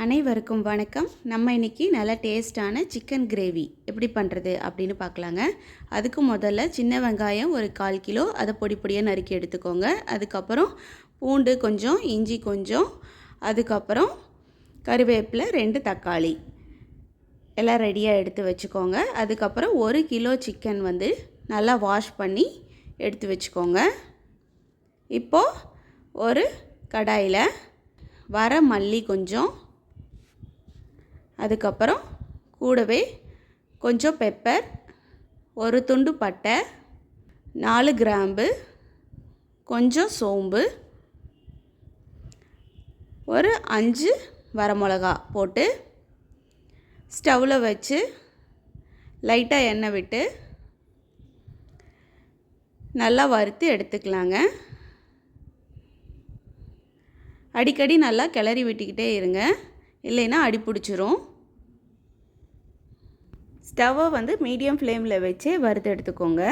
அனைவருக்கும் வணக்கம். நம்ம இன்றைக்கி நல்ல டேஸ்டான சிக்கன் கிரேவி எப்படி பண்ணுறது அப்படின்னு பார்க்கலாங்க. அதுக்கு முதல்ல சின்ன வெங்காயம் ஒரு 1/4 கிலோ, அதை பொடி பொடியாக நறுக்கி எடுத்துக்கோங்க. அதுக்கப்புறம் பூண்டு கொஞ்சம், இஞ்சி கொஞ்சம், அதுக்கப்புறம் கருவேப்பிலை 2 தக்காளி எல்லாம் ரெடியாக எடுத்து வச்சுக்கோங்க. அதுக்கப்புறம் 1 கிலோ சிக்கன் நல்லா வாஷ் பண்ணி எடுத்து வச்சுக்கோங்க. இப்போது ஒரு கடாயில் வர மல்லி கொஞ்சம், அதுக்கப்புறம் கூடவே கொஞ்சம் பெப்பர், ஒரு துண்டு பட்டை, 4 கிராம்பு, கொஞ்சம் சோம்பு, ஒரு 5 வரமிளகா போட்டு ஸ்டவ்வில் வச்சு லைட்டாக எண்ணெய் விட்டு நல்லா வறுத்து எடுத்துக்கலாங்க. அடிக்கடி நல்லா கிளறி விட்டுக்கிட்டே இருங்க, இல்லைன்னா அடி பிடிச்சிரும். ஸ்டவ்வை மீடியம் ஃப்ளேமில் வச்சு வறுத்து எடுத்துக்கோங்க.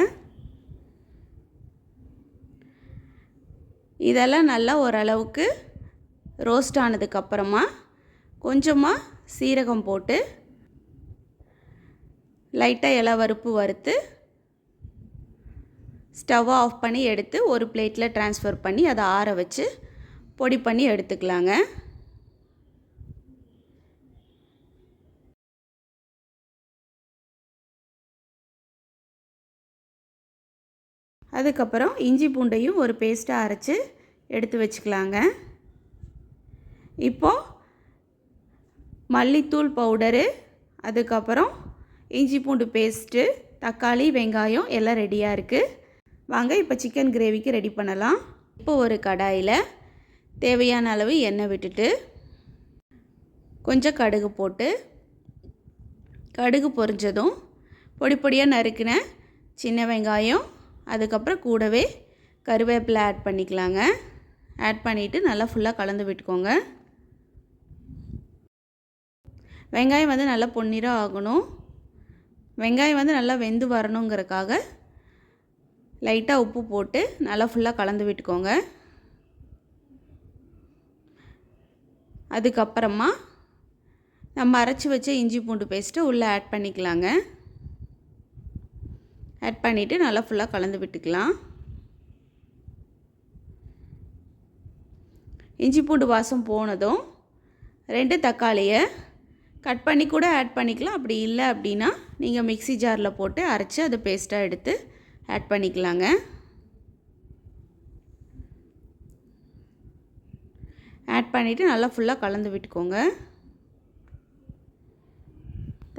இதெல்லாம் நல்லா ஓரளவுக்கு ரோஸ்ட் ஆனதுக்கப்புறமா கொஞ்சமாக சீரகம் போட்டு லைட்டாக இலை வறுப்பு வறுத்து ஸ்டவ்வை ஆஃப் பண்ணி எடுத்து ஒரு பிளேட்டில் ட்ரான்ஸ்ஃபர் பண்ணி அதை ஆற வச்சு பொடி பண்ணி எடுத்துக்கலாங்க. அதுக்கப்புறம் இஞ்சி பூண்டையும் ஒரு பேஸ்ட்டாக அரைச்சி எடுத்து வச்சுக்கலாங்க. இப்போது மல்லித்தூள் பவுடரு, அதுக்கப்புறம் இஞ்சி பூண்டு பேஸ்ட்டு, தக்காளி, வெங்காயம் எல்லாம் ரெடியாக இருக்குது. வாங்க இப்போ சிக்கன் கிரேவிக்கு ரெடி பண்ணலாம். இப்போ ஒரு கடாயில் தேவையான அளவு எண்ணெய் விட்டுட்டு கொஞ்சம் கடுகு போட்டு, கடுகு பொரிஞ்சதும் பொடி பொடியாக நறுக்கின சின்ன வெங்காயம், அதுக்கப்புறம் கூடவே கருவேப்பிலை ஆட் பண்ணிக்கலாங்க. ஆட் பண்ணிவிட்டு நல்லா ஃபுல்லாக கலந்து விட்டுக்கோங்க. வெங்காயம் நல்லா பொன்னிறம் ஆகணும். வெங்காயம் நல்லா வெந்து வரணுங்கிறதுக்காக லைட்டாக உப்பு போட்டு நல்லா ஃபுல்லாக கலந்து விட்டுக்கோங்க. அதுக்கப்புறமா நம்ம அரைச்சி வச்ச இஞ்சி பூண்டு பேஸ்ட்டை உள்ளே ஆட் பண்ணிக்கலாங்க. ஆட் பண்ணிவிட்டு நல்லா ஃபுல்லாக கலந்து விட்டுக்கலாம். இஞ்சி பூண்டு வாசம் போனதும் 2 தக்காளியை கட் பண்ணி கூட ஆட் பண்ணிக்கலாம். அப்படி இல்லை அப்படின்னா நீங்கள் மிக்ஸி ஜாரில் போட்டு அரைச்சி அதை பேஸ்ட்டாக எடுத்து ஆட் பண்ணிக்கலாங்க. ஆட் பண்ணிவிட்டு நல்லா ஃபுல்லாக கலந்து விட்டுக்கோங்க.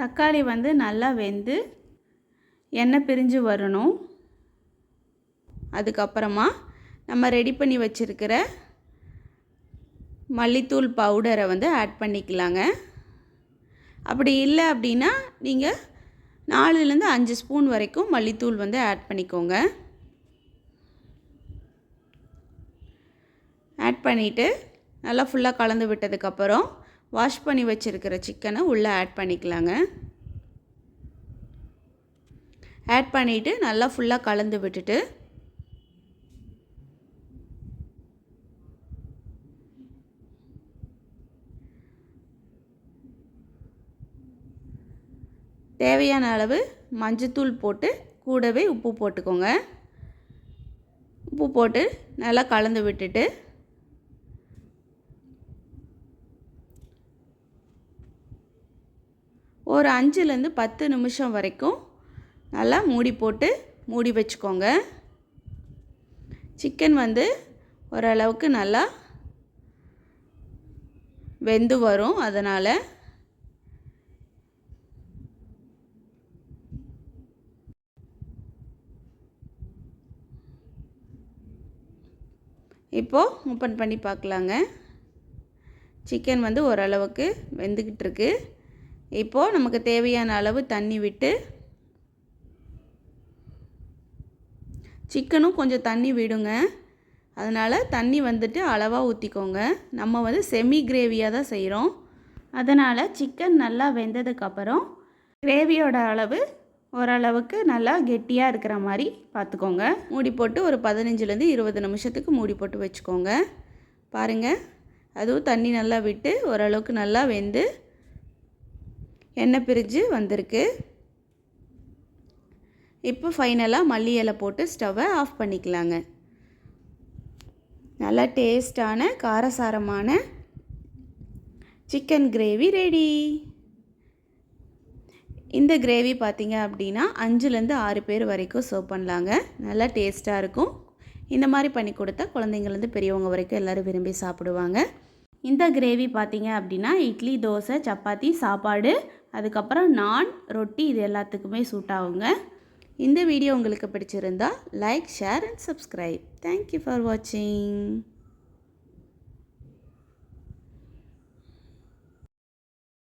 தக்காளி நல்லா வெந்து எண்ணெய் பிரிஞ்சு வரணும். அதுக்கப்புறமா நம்ம ரெடி பண்ணி வச்சுருக்கிற மல்லித்தூள் பவுடரை ஆட் பண்ணிக்கலாங்க. அப்படி இல்லை அப்படின்னா நீங்கள் 4லேருந்து 5 ஸ்பூன் வரைக்கும் மல்லித்தூள் ஆட் பண்ணிக்கோங்க. ஆட் பண்ணிவிட்டு நல்லா ஃபுல்லாக கலந்து விட்டதுக்கப்புறம் வாஷ் பண்ணி வச்சுருக்கிற சிக்கனை உள்ளே ஆட் பண்ணிக்கலாங்க. ஆட் பண்ணிவிட்டு நல்லா ஃபுல்லாக கலந்து விட்டுட்டு தேவையான அளவு மஞ்சத்தூள் போட்டு கூடவே உப்பு போட்டுக்கோங்க. உப்பு போட்டு நல்லா கலந்து விட்டுட்டு ஒரு 5லேருந்து 10 நிமிஷம் வரைக்கும் நல்லா மூடி போட்டு மூடி வச்சுக்கோங்க. சிக்கன் ஓரளவுக்கு நல்லா வெந்து வரும். அதனால் இப்போது ஓப்பன் பண்ணி பார்க்கலாங்க. சிக்கன் ஓரளவுக்கு வெந்துக்கிட்டு இருக்கு. இப்போது நமக்கு தேவையான அளவு தண்ணி விட்டு, சிக்கனும் கொஞ்சம் தண்ணி விடுங்க. அதனால் தண்ணி அளவாக ஊற்றிக்கோங்க. நம்ம செமி கிரேவியாக தான் செய்கிறோம். அதனால் சிக்கன் நல்லா வெந்ததுக்கப்புறம் கிரேவியோட அளவு ஓரளவுக்கு நல்லா கெட்டியாக இருக்கிற மாதிரி பார்த்துக்கோங்க. மூடி போட்டு ஒரு 15லேருந்து 20 நிமிஷத்துக்கு மூடி போட்டு வச்சுக்கோங்க. பாருங்கள், அதுவும் தண்ணி நல்லா விட்டு ஓரளவுக்கு நல்லா வெந்து எண்ணெய் பிரிஞ்சு வந்திருக்கு. இப்போ ஃபைனலாக மல்லி இலை போட்டு ஸ்டவ்வை ஆஃப் பண்ணிக்கலாங்க. நல்லா டேஸ்டான காரசாரமான சிக்கன் கிரேவி ரெடி. இந்த கிரேவி பார்த்திங்க அப்படின்னா 5லேருந்து 6 பேர் வரைக்கும் சர்வ் பண்ணலாங்க. நல்லா டேஸ்ட்டாக இருக்கும். இந்த மாதிரி பண்ணி கொடுத்தா குழந்தைங்கள்லேருந்து பெரியவங்க வரைக்கும் எல்லோரும் விரும்பி சாப்பிடுவாங்க. இந்த கிரேவி பார்த்திங்க அப்படின்னா இட்லி, தோசை, சப்பாத்தி, சாப்பாடு, அதுக்கப்புறம் நான், ரொட்டி இது எல்லாத்துக்குமே சூட் ஆகுங்க. இந்த வீடியோ உங்களுக்கு பிடிச்சிருந்தா like, share and subscribe. Thank you for வாட்சிங்.